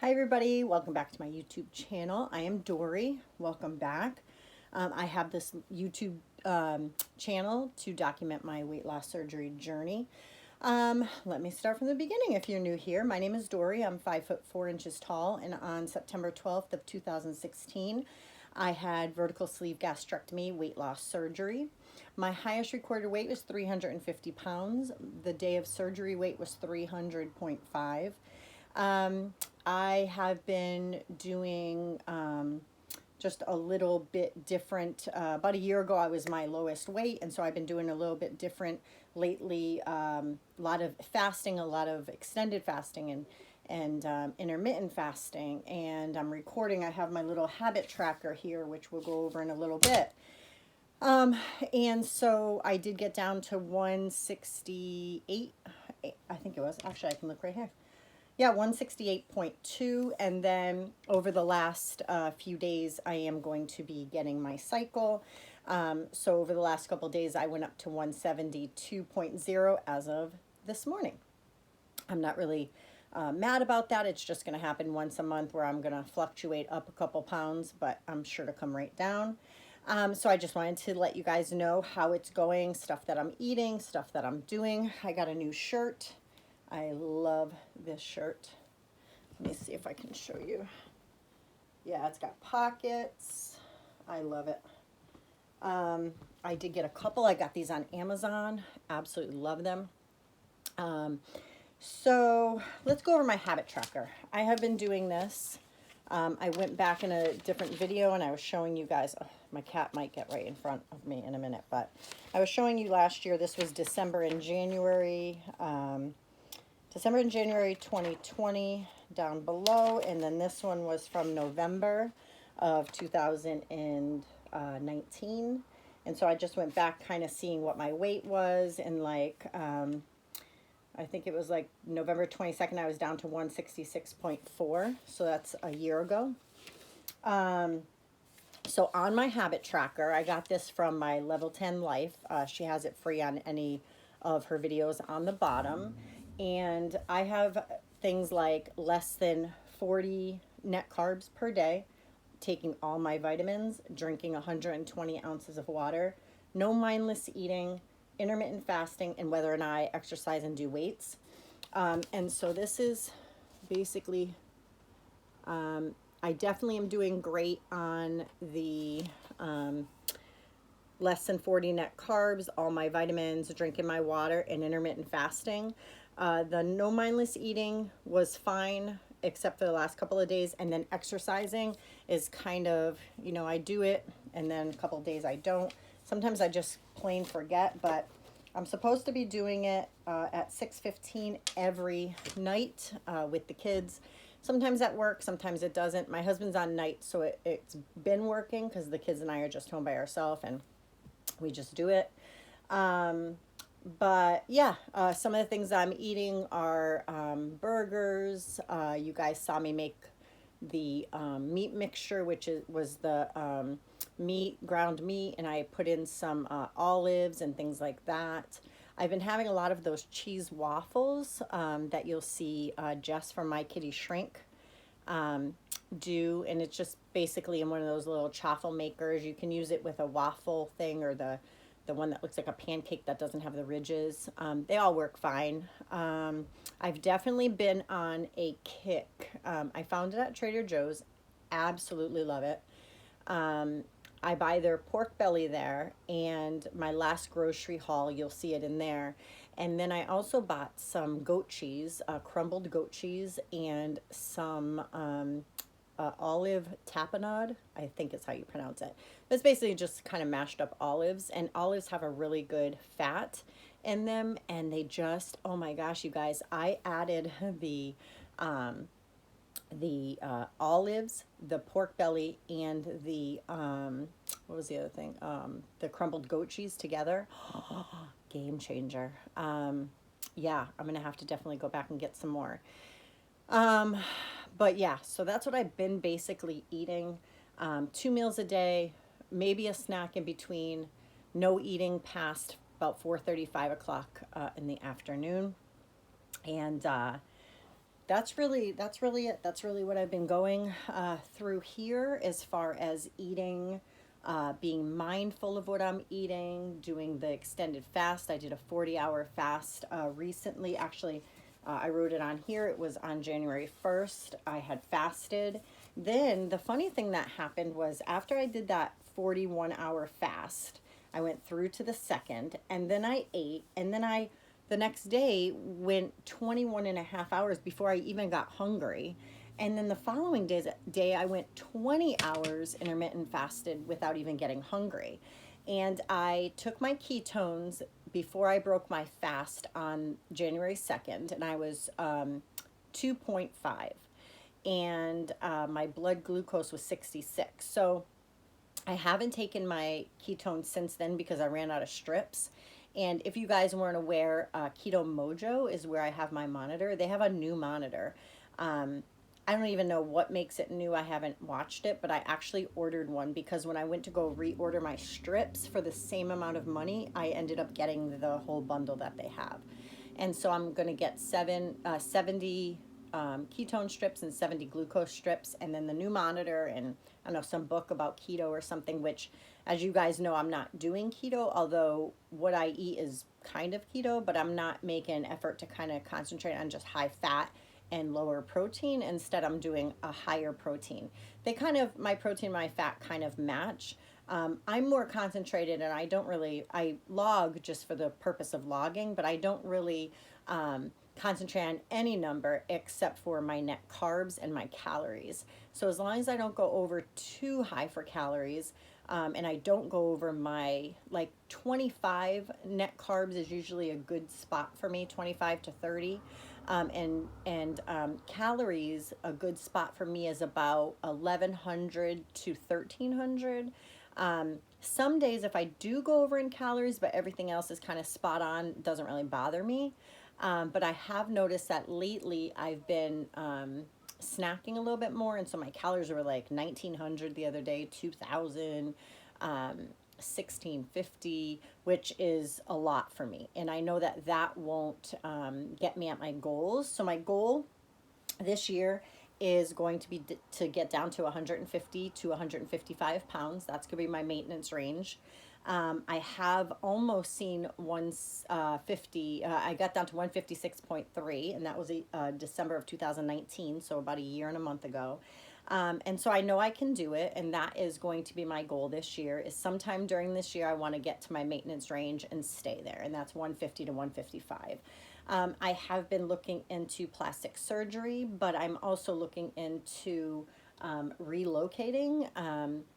Hi everybody, welcome back to my YouTube channel. I am Dory. Welcome back. I have this YouTube channel to document my weight loss surgery journey. Let me start from the beginning if you're new here. My name is Dory. I'm 5'4" tall, and on September 12th of 2016, I had vertical sleeve gastrectomy weight loss surgery. My highest recorded weight was 350 pounds. The day of surgery weight was 300.5. I have been doing just a little bit different. About a year ago, I was my lowest weight, and so I've been doing a little bit different lately. A lot of fasting, a lot of extended fasting, and intermittent fasting. And I'm recording. I have my little habit tracker here, which we'll go over in a little bit. And so I did get down to 168. I think it was. Actually, I can look right here. Yeah, 168.2, and then over the last few days, I am going to be getting my cycle. So over the last couple of days, I went up to 172.0 as of this morning. I'm not really mad about that. It's just going to happen once a month where I'm going to fluctuate up a couple pounds, but I'm sure to come right down. So I just wanted to let you guys know how it's going, stuff that I'm eating, stuff that I'm doing. I got a new shirt. I love this shirt. Let me see if I can show you. Yeah, it's got pockets. I love it. I did get a couple. I got these on Amazon. Absolutely love them. So let's go over my habit tracker. I have been doing this. I went back in a different video and I was showing you guys. Oh, my cat might get right in front of me in a minute, but I was showing you last year. This was December and January. December and January 2020 down below, and then this one was from November of 2019. And so I just went back kind of seeing what my weight was, and like I think it was like November 22nd I was down to 166.4, so that's a year ago. So on my habit tracker, I got this from my Level 10 Life. She has it free on any of her videos on the bottom. And I have things like less than 40 net carbs per day, taking all my vitamins, drinking 120 ounces of water, no mindless eating, intermittent fasting, and whether or not I exercise and do weights. And so this is basically, I definitely am doing great on the less than 40 net carbs, all my vitamins, drinking my water, and intermittent fasting. The no mindless eating was fine, except for the last couple of days. And then exercising is kind of, I do it, and then a couple of days I don't. Sometimes I just plain forget, but I'm supposed to be doing it at 6:15 every night with the kids. Sometimes at work, sometimes it doesn't. My husband's on night, so it's been working because the kids and I are just home by ourselves, and we just do it. But yeah, some of the things I'm eating are burgers. You guys saw me make the meat mixture, which was the ground meat, and I put in some olives and things like that. I've been having a lot of those cheese waffles that you'll see Jess from My Kitty Shrink do, and it's just basically in one of those little chaffle makers. You can use it with a waffle thing or the one that looks like a pancake that doesn't have the ridges. They all work fine. I've definitely been on a kick. I found it at Trader Joe's. Absolutely love it. I buy their pork belly there, and my last grocery haul, you'll see it in there. And then I also bought some goat cheese, crumbled goat cheese, and some olive tapenade, I think is how you pronounce it. But it's basically just kind of mashed up olives, and olives have a really good fat in them, and they just, oh my gosh, you guys, I added the olives, the pork belly, and the what was the other thing? The crumbled goat cheese together. Game changer. Yeah, I'm gonna have to definitely go back and get some more. But yeah, so that's what I've been basically eating. 2 meals a day, maybe a snack in between, no eating past about 4:30, 5 o'clock in the afternoon. And that's really it. That's really what I've been going through here as far as eating, being mindful of what I'm eating, doing the extended fast. I did a 40-hour fast recently. Actually, I wrote it on here. It was on January 1st. I had fasted. Then the funny thing that happened was after I did that 41-hour fast, I went through to the second, and then I ate, and then the next day went 21 and a half hours before I even got hungry. And then the following day, I went 20 hours intermittent fasted without even getting hungry. And I took my ketones before I broke my fast on January 2nd, and I was 2.5. And my blood glucose was 66. So I haven't taken my ketones since then because I ran out of strips. And if you guys weren't aware, Keto Mojo is where I have my monitor. They have a new monitor. I don't even know what makes it new. I haven't watched it, but I actually ordered one because when I went to go reorder my strips for the same amount of money, I ended up getting the whole bundle that they have. And so I'm going to get 70 ketone strips and 70 glucose strips, and then the new monitor, and I don't know, some book about keto or something, which, as you guys know, I'm not doing keto, although what I eat is kind of keto, but I'm not making an effort to kind of concentrate on just high fat and lower protein. Instead, I'm doing a higher protein. They kind of, my protein and my fat kind of match. I'm more concentrated, and I log just for the purpose of logging, but I don't really concentrate on any number except for my net carbs and my calories. So as long as I don't go over too high for calories, and I don't go over my, like, 25 net carbs is usually a good spot for me, 25 to 30. And calories, a good spot for me is about 1,100 to 1,300. Some days if I do go over in calories, but everything else is kind of spot on, it doesn't really bother me. But I have noticed that lately I've been snacking a little bit more, and so my calories were like 1,900 the other day, 2,000, 1,650, which is a lot for me. And I know that that won't get me at my goals. So my goal this year is going to be to get down to 150 to 155 pounds. That's going to be my maintenance range. I have almost seen 150. I got down to 156.3, and that was December of 2019, so about a year and a month ago. And so I know I can do it, and that is going to be my goal this year. Is sometime during this year I want to get to my maintenance range and stay there, and that's 150 to 155. I have been looking into plastic surgery, but I'm also looking into relocating.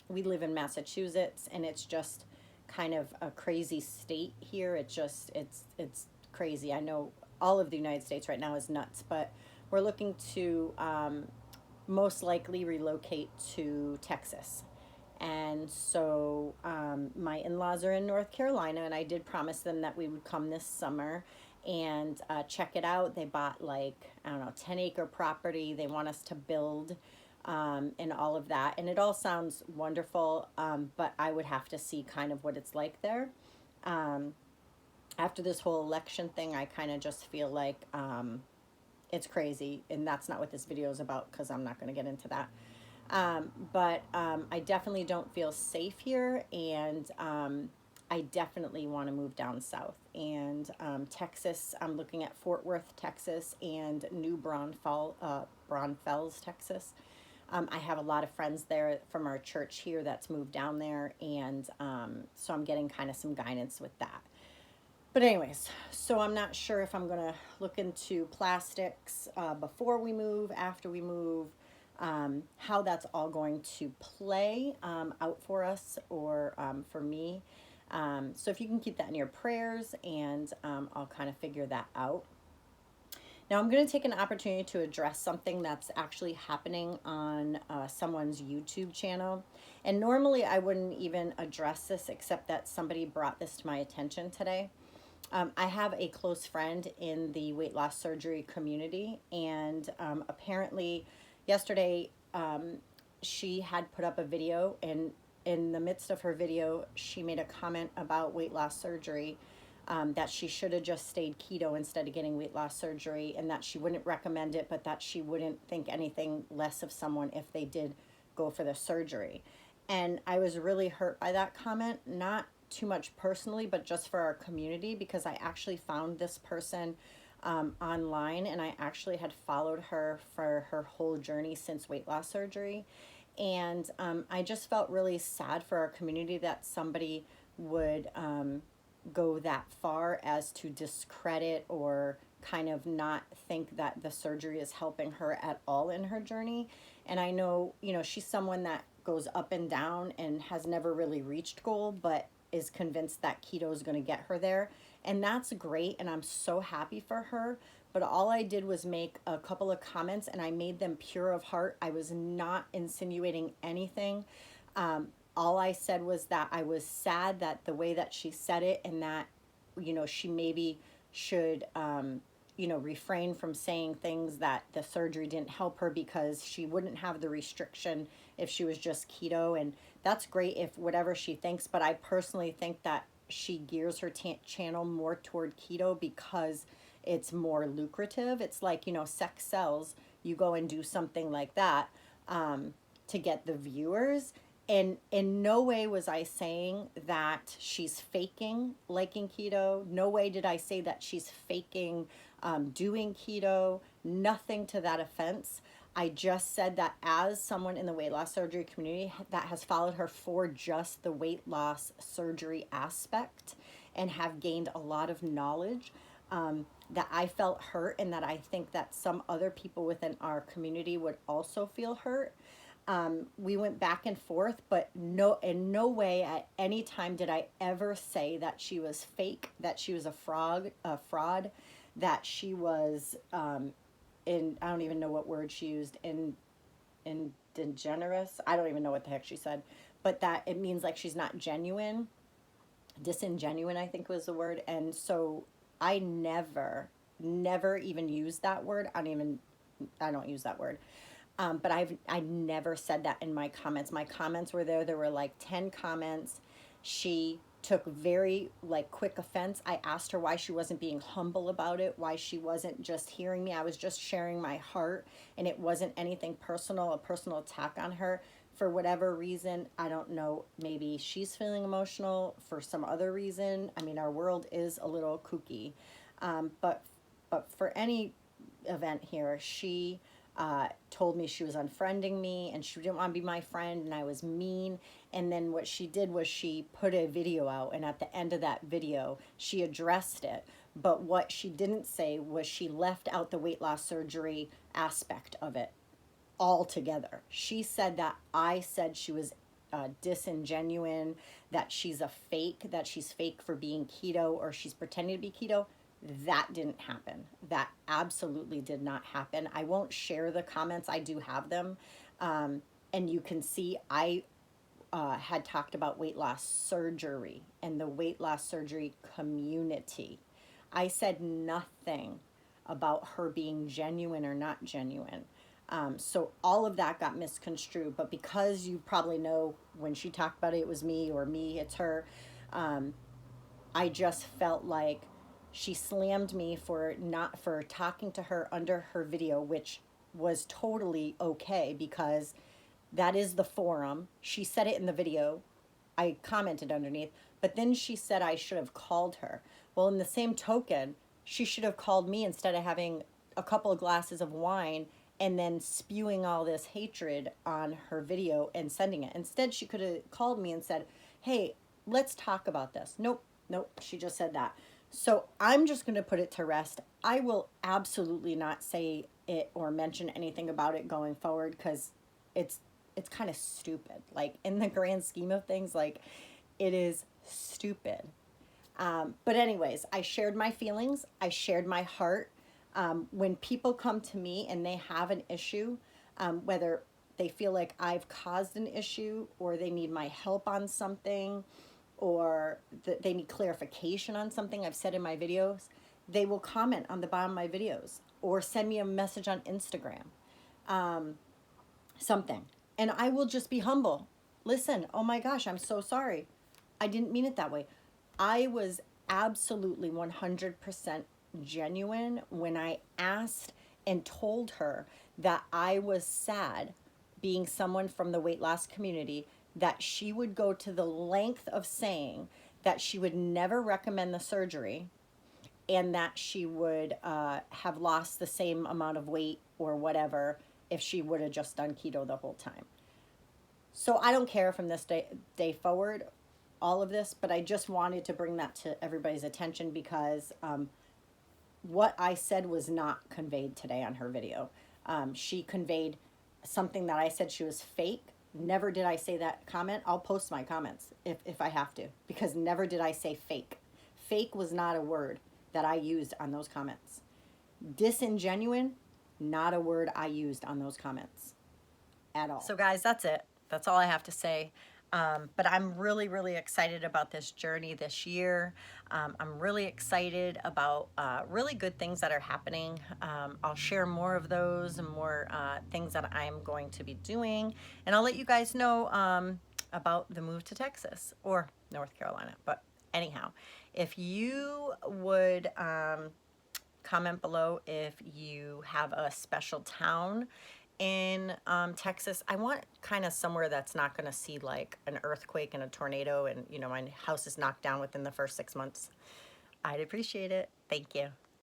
We live in Massachusetts, and it's just kind of a crazy state here. It's crazy. I know all of the United States right now is nuts, but we're looking to most likely relocate to Texas. And so my in-laws are in North Carolina, and I did promise them that we would come this summer and check it out. They bought, like, I don't know, 10-acre property. They want us to build and all of that. And it all sounds wonderful, but I would have to see kind of what it's like there. After this whole election thing, I kind of just feel like it's crazy, and that's not what this video is about because I'm not going to get into that. But I definitely don't feel safe here, and I definitely want to move down south. And Texas, I'm looking at Fort Worth, Texas, and New Braunfels, Texas. I have a lot of friends there from our church here that's moved down there, and so I'm getting kind of some guidance with that. But anyways, so I'm not sure if I'm going to look into plastics before we move, after we move, how that's all going to play out for us or for me. So if you can keep that in your prayers, and I'll kind of figure that out. Now I'm going to take an opportunity to address something that's actually happening on someone's YouTube channel. And normally I wouldn't even address this, except that somebody brought this to my attention today. I have a close friend in the weight loss surgery community, and apparently yesterday she had put up a video, and in the midst of her video she made a comment about weight loss surgery, that she should have just stayed keto instead of getting weight loss surgery, and that she wouldn't recommend it, but that she wouldn't think anything less of someone if they did go for the surgery. And I was really hurt by that comment, not too much personally, but just for our community, because I actually found this person online, and I actually had followed her for her whole journey since weight loss surgery. And I just felt really sad for our community that somebody would go that far as to discredit or kind of not think that the surgery is helping her at all in her journey. And I know, she's someone that goes up and down and has never really reached goal, but is convinced that keto is going to get her there. And that's great. And I'm so happy for her. But all I did was make a couple of comments, and I made them pure of heart. I was not insinuating anything. All I said was that I was sad that the way that she said it, and that, she maybe should, refrain from saying things that the surgery didn't help her, because she wouldn't have the restriction if she was just keto. And that's great if whatever she thinks, but I personally think that she gears her channel more toward keto because it's more lucrative. It's like, sex sells. You go and do something like that to get the viewers. And in no way was I saying that she's faking liking keto. No way did I say that she's faking doing keto. Nothing to that offense. I just said that as someone in the weight loss surgery community that has followed her for just the weight loss surgery aspect and have gained a lot of knowledge, that I felt hurt, and that I think that some other people within our community would also feel hurt. We went back and forth, but in no way at any time did I ever say that she was fake, that she was a fraud, that she was, I don't even know what word she used, indigenous. I don't even know what the heck she said, but that it means like she's not genuine, disingenuine, I think was the word. And so I never even used that word. I don't use that word. But I never said that in my comments. My comments were there. There were like 10 comments. She took very quick offense. I asked her why she wasn't being humble about it, why she wasn't just hearing me. I was just sharing my heart, and it wasn't anything personal, a personal attack on her. For whatever reason, I don't know, maybe she's feeling emotional for some other reason. I mean, our world is a little kooky. But for any event here, she told me she was unfriending me and she didn't want to be my friend and I was mean. And then what she did was she put a video out, and at the end of that video, she addressed it. But what she didn't say was she left out the weight loss surgery aspect of it altogether. She said that I said she was disingenuine, that she's fake for being keto, or she's pretending to be keto. That didn't happen. That absolutely did not happen. I won't share the comments. I do have them. And you can see I had talked about weight loss surgery and the weight loss surgery community. I said nothing about her being genuine or not genuine. So all of that got misconstrued. But because you probably know when she talked about it, it was me, or me, it's her. I just felt like she slammed me for talking to her under her video, which was totally okay because that is the forum. She said it in the video. I commented underneath, but then she said I should have called her. Well, in the same token, she should have called me instead of having a couple of glasses of wine and then spewing all this hatred on her video and sending it. Instead, she could have called me and said, hey, let's talk about this. Nope, she just said that. So I'm just going to put it to rest. I will absolutely not say it or mention anything about it going forward because it's kind of stupid. Like, in the grand scheme of things, like, it is stupid. But anyways, I shared my feelings. I shared my heart. When people come to me and they have an issue, whether they feel like I've caused an issue or they need my help on something, or they need clarification on something I've said in my videos, they will comment on the bottom of my videos or send me a message on Instagram, something. And I will just be humble. Listen, oh my gosh, I'm so sorry. I didn't mean it that way. I was absolutely 100% genuine when I asked and told her that I was sad, being someone from the weight loss community, that she would go to the length of saying that she would never recommend the surgery, and that she would have lost the same amount of weight or whatever if she would have just done keto the whole time. So I don't care from this day forward, all of this, but I just wanted to bring that to everybody's attention because what I said was not conveyed today on her video. She conveyed something that I said she was fake. Never did I say that comment. I'll post my comments if I have to, because never did I say fake. Fake was not a word that I used on those comments. Disingenuine, not a word I used on those comments at all. So guys, that's it. That's all I have to say. But I'm really, really excited about this journey this year. I'm really excited about really good things that are happening. I'll share more of those and more things that I'm going to be doing. And I'll let you guys know about the move to Texas or North Carolina. But anyhow, if you would comment below if you have a special town in Texas. I want kind of somewhere that's not going to see like an earthquake and a tornado and, you know, my house is knocked down within the first 6 months. I'd appreciate it. Thank you.